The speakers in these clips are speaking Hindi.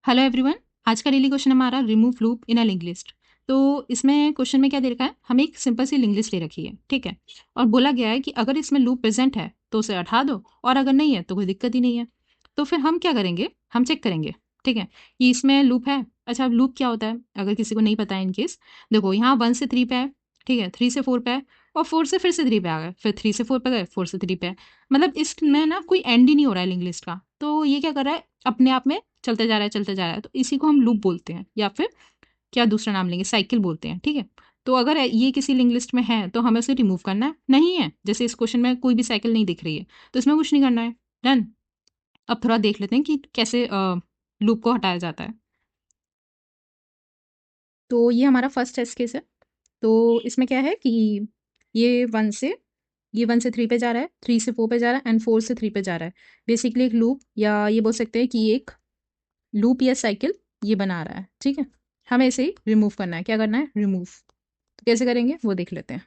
Hello everyone. आज का डेली क्वेश्चन हमारा remove loop in a link list. तो इसमें क्वेश्चन में क्या दे रखा है, हमें एक सिंपल सी लिंक लिस्ट दे रखी है, ठीक है। और बोला गया है कि अगर इसमें लूप प्रेजेंट है तो उसे हटा दो, और अगर नहीं है तो कोई दिक्कत ही नहीं है। तो फिर हम क्या करेंगे, हम चेक करेंगे, ठीक है, कि इसमें लूप है। अच्छा, अब लूप क्या होता है अगर किसी को नहीं पता है इनकेस, देखो यहाँ 1 से 3 पे है, ठीक है, 3 से 4 पे है, और 4 से फिर से 3 पे आ गए, फिर 3 से 4 पे गए, 4 से 3 पे है। मतलब इसमें ना कोई एंड ही नहीं हो रहा है लिंक लिस्ट का। तो ये क्या कर रहा है, अपने आप में चलते जा रहा है, चलते जा रहा है। तो इसी को हम लूप बोलते हैं, या फिर क्या दूसरा नाम लेंगे, साइकिल बोलते हैं, ठीक है। तो अगर ये किसी लिंक लिस्ट में है तो हमें उसे रिमूव करना है, नहीं है जैसे इस क्वेश्चन में कोई भी साइकिल नहीं दिख रही है तो इसमें कुछ नहीं करना है। डन। अब थोड़ा देख लेते हैं कि कैसे लूप को हटाया जाता है। तो ये हमारा फर्स्ट टेस्ट केस है। तो इसमें क्या है कि ये वन से ये 1 से 3 पे जा रहा है, 3 से 4 पे जा रहा है, एंड 4 से 3 पे जा रहा है। बेसिकली एक लूप, या ये बोल सकते हैं कि एक लूप या साइकिल ये बना रहा है, ठीक है। हमें इसे ही रिमूव करना है। क्या करना है, रिमूव। तो कैसे करेंगे वो देख लेते हैं।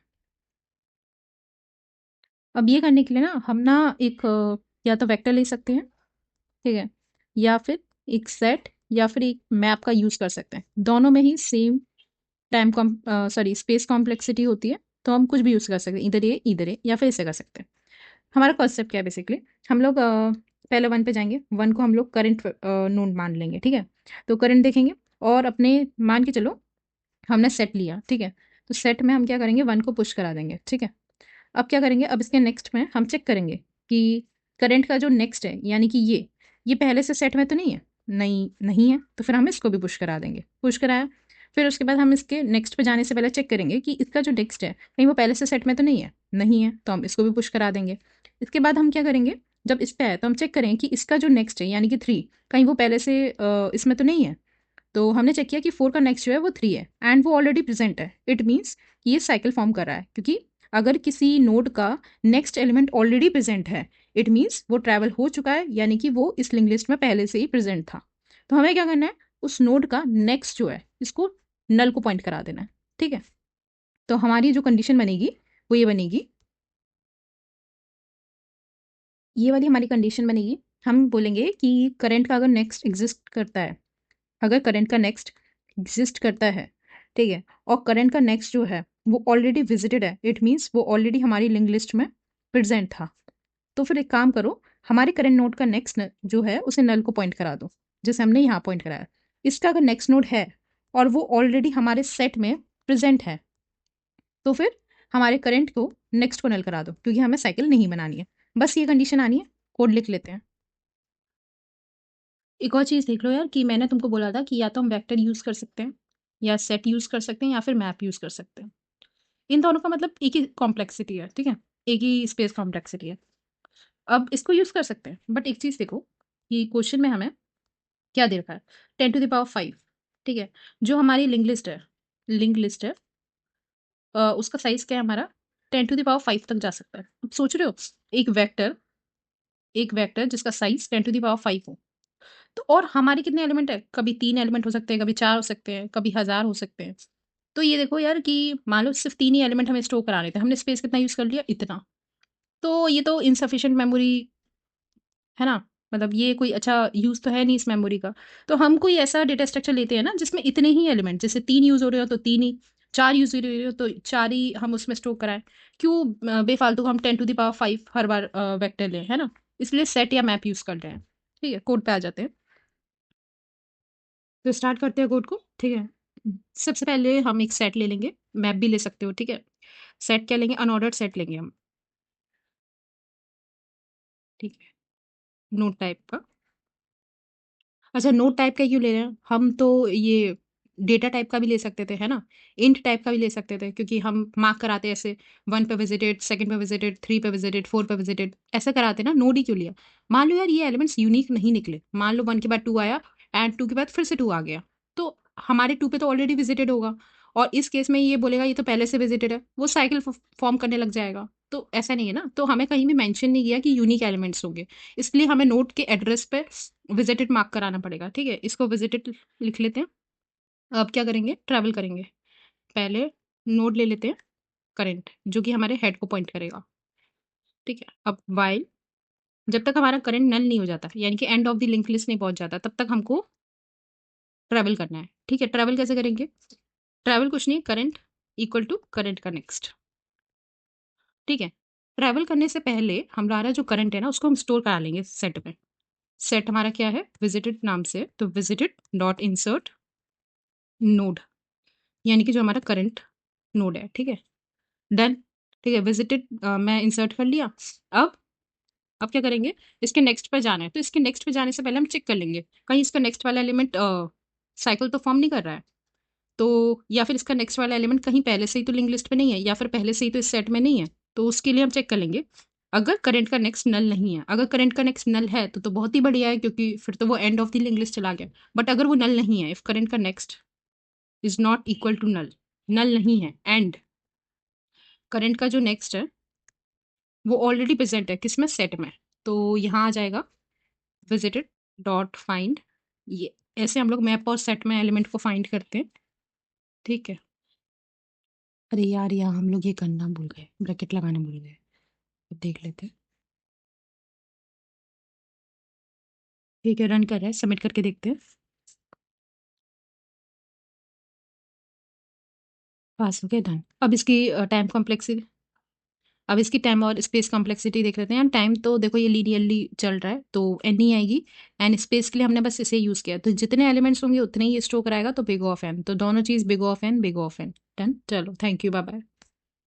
अब ये करने के लिए ना हम ना एक या तो वेक्टर ले सकते हैं, ठीक है, या फिर एक सेट, या फिर एक मैप का यूज़ कर सकते हैं। दोनों में ही same time com sorry space complexity होती है। तो हम कुछ भी यूज़ कर सकते हैं, इधर ये या फिर ऐसे कर सकते हैं। हमारा कॉन्सेप्ट क्या है, बेसिकली हम लोग पहले वन पे जाएंगे। वन को हम लोग करंट नोड मान लेंगे, ठीक है। तो करंट देखेंगे, और अपने मान के चलो हमने सेट लिया, ठीक है। तो सेट में हम क्या करेंगे, वन को पुश करा देंगे, ठीक है। अब क्या करेंगे, अब इसके नेक्स्ट में हम चेक करेंगे कि करंट का जो नेक्स्ट है, यानी कि ये पहले से सेट में तो नहीं है। नहीं, नहीं है, तो फिर हम इसको भी पुश करा देंगे। पुश कराया, फिर उसके बाद हम इसके नेक्स्ट पे जाने से पहले चेक करेंगे कि इसका जो नेक्स्ट है कहीं वो पहले से सेट में तो नहीं है। नहीं है तो हम इसको भी पुश करा देंगे। इसके बाद हम क्या करेंगे, जब इस पे आए तो हम चेक करेंगे कि इसका जो नेक्स्ट है यानी कि 3, कहीं वो पहले से इसमें तो नहीं है। तो हमने चेक किया कि 4 का नेक्स्ट जो है वो 3 है, एंड वो ऑलरेडी प्रेजेंट है। इट मीन्स ये साइकिल फॉर्म कर रहा है, क्योंकि अगर किसी नोड का नेक्स्ट एलिमेंट ऑलरेडी प्रेजेंट है, इट मीन्स वो ट्रैवल हो चुका है, यानी कि वो इस लिंक लिस्ट में पहले से ही प्रेजेंट था। तो हमें क्या करना है, उस नोड का नेक्स्ट जो है इसको नल को पॉइंट करा देना है, ठीक है। तो हमारी जो कंडीशन बनेगी वो ये बनेगी, ये वाली हमारी कंडीशन बनेगी। हम बोलेंगे कि करंट का अगर नेक्स्ट एग्जिस्ट करता है, अगर करंट का नेक्स्ट एग्जिस्ट करता है, ठीक है, और करंट का नेक्स्ट जो है वो ऑलरेडी विजिटेड है, इट मीन्स वो ऑलरेडी हमारी लिंक लिस्ट में प्रेजेंट था। तो फिर एक काम करो, हमारे करंट नोड का नेक्स्ट जो है उसे नल को पॉइंट करा दो, जैसे हमने यहाँ पॉइंट कराया। इसका अगर नेक्स्ट नोड है और वो ऑलरेडी हमारे सेट में प्रेजेंट है, तो फिर हमारे करंट को नेक्स्ट को नल करा दो, क्योंकि हमें साइकिल नहीं बनानी है। बस ये कंडीशन आनी है। कोड लिख लेते हैं। एक और चीज़ देख लो यार, कि मैंने तुमको बोला था कि या तो हम वेक्टर यूज़ कर सकते हैं, या सेट यूज़ कर सकते हैं, या फिर मैप यूज़ कर सकते हैं। इन दोनों का मतलब एक ही कॉम्प्लेक्सिटी है, ठीक है, एक ही स्पेस कॉम्प्लेक्सिटी है। अब इसको यूज़ कर सकते हैं, बट एक चीज़ देखो कि क्वेश्चन में हमें क्या दे रखा है, 10⁵, ठीक है। जो हमारी लिंक लिस्ट है, उसका साइज़ क्या है हमारा, 10⁵ तक जा सकता है। अब सोच रहे हो, एक वेक्टर एक वेक्टर जिसका साइज़ 10⁵ हो, तो और हमारे कितने एलिमेंट है, कभी 3 एलिमेंट हो सकते हैं, कभी 4 हो सकते हैं, कभी 1000 हो सकते हैं। तो ये देखो यार कि मान लो सिर्फ़ 3 ही एलिमेंट हमें स्टोर कराने थे, हमने स्पेस कितना यूज़ कर लिया, इतना। तो ये तो इनसफिशिएंट मेमोरी है ना? मतलब ये कोई अच्छा यूज़ तो है नहीं इस मेमोरी का। तो हम कोई ऐसा डेटा स्ट्रक्चर लेते हैं ना जिसमें इतने ही एलिमेंट, जैसे 3 यूज़ हो रहे हो तो 3 ही, 4 यूज़ हो रहे हो तो 4 ही हम उसमें स्टोर कराएँ। क्यों बेफ़ालतू का हम 10⁵ हर बार वेक्टर लें, है ना? इसलिए सेट या मैप यूज़ कर रहे हैं। ठीक है, कोड पे आ जाते हैं। तो स्टार्ट करते हैं कोड को, ठीक है। सबसे पहले हम एक सेट ले लेंगे, मैप भी ले सकते हो, ठीक है। सेट क्या लेंगे, अनऑर्डर्ड सेट लेंगे हम, ठीक है, नोड टाइप का। अच्छा, नोड टाइप का क्यों ले रहे हैं हम, तो ये डेटा टाइप का भी ले सकते थे, है ना। इंट टाइप का भी ले सकते थे, क्योंकि हम मार्क कराते ऐसे, 1 पे विजिटेड, 2nd पे विजिटेड, 3 पे विजिटेड, 4 पे विजिटेड, ऐसा कराते ना। नोड ही क्यों लिया। मान लो यार ये एलिमेंट्स यूनिक नहीं निकले, मान लो 1 के बाद 2 आया, एंड 2 के बाद फिर से 2 आ गया, तो हमारे 2 पे तो ऑलरेडी विजिटेड होगा, और इस केस में ये बोलेगा ये तो पहले से विजिटेड है, वो साइकिल फॉर्म करने लग जाएगा। तो ऐसा नहीं है ना, तो हमें कहीं भी मेंशन नहीं किया कि यूनिक एलिमेंट्स होंगे, इसलिए हमें नोड के एड्रेस पे विजिटेड मार्क कराना पड़ेगा, ठीक है। इसको विजिटेड लिख लेते हैं। अब क्या करेंगे, ट्रैवल करेंगे। पहले नोड ले लेते हैं करंट, जो कि हमारे हेड को पॉइंट करेगा, ठीक है। अब वाइल, जब तक हमारा करंट नल नहीं हो जाता, यानी कि and of the link list नहीं पहुंच जाता, तब तक हमको ट्रैवल करना है, ठीक है। ट्रैवल कैसे करेंगे? ट्रैवल कुछ नहीं, करंट इक्वल टू करंट का नेक्स्ट, ठीक है। ट्रैवल करने से पहले हमारा जो करंट है ना उसको हम स्टोर करा लेंगे सेट में। सेट हमारा क्या है? विजिटेड नाम से, तो विजिटेड डॉट इंसर्ट नोड, यानी कि जो हमारा करंट नोड है, ठीक है। डन, ठीक है। विजिटेड मैं इंसर्ट कर लिया। अब अब क्या करेंगे? इसके नेक्स्ट पर जाना है, तो इसके नेक्स्ट पे जाने से पहले हम चेक कर लेंगे कहीं इसका नेक्स्ट वाला एलिमेंट साइकिल तो फॉर्म नहीं कर रहा है, तो या फिर इसका नेक्स्ट वाला एलिमेंट कहीं पहले से ही तो लिंक लिस्ट पे नहीं है, या फिर पहले से ही तो इस सेट में नहीं है। तो उसके लिए हम चेक कर लेंगे अगर करंट का नेक्स्ट नल नहीं है। अगर करंट का नेक्स्ट नल है तो बहुत ही बढ़िया है, क्योंकि फिर तो वो end of the link list चला गया। बट अगर वो नल नहीं है, इफ करंट का next is not equal to null, null नहीं है, एंड करंट का जो नेक्स्ट है वो ऑलरेडी प्रेजेंट है किसमें? सेट में। तो यहाँ आ जाएगा विजिटेड डॉट फाइंड, ये ऐसे हम लोग मैप और सेट में एलिमेंट को फाइंड करते हैं, ठीक है। अरे यार, यहाँ हम लोग ये करना भूल गए, ब्रैकेट लगाना भूल गए। अब देख लेते हैं, ठीक है। रन कर रहा है, सबमिट करके देखते हैं। पास हो गया, डन। अब इसकी टाइम कॉम्प्लेक्सिटी, अब इसकी टाइम और स्पेस कॉम्प्लेक्सिटी देख लेते हैं। टाइम तो देखो ये लीनियरली चल रहा है तो एन ही आएगी, एंड स्पेस के लिए हमने बस इसे यूज़ किया, तो जितने एलिमेंट्स होंगे उतने ही स्टोर कराएगा, तो बिग ऑफ एन, तो दोनों चीज़ big of n, big of n. Done, चलो, थैंक यू, बाय बाय।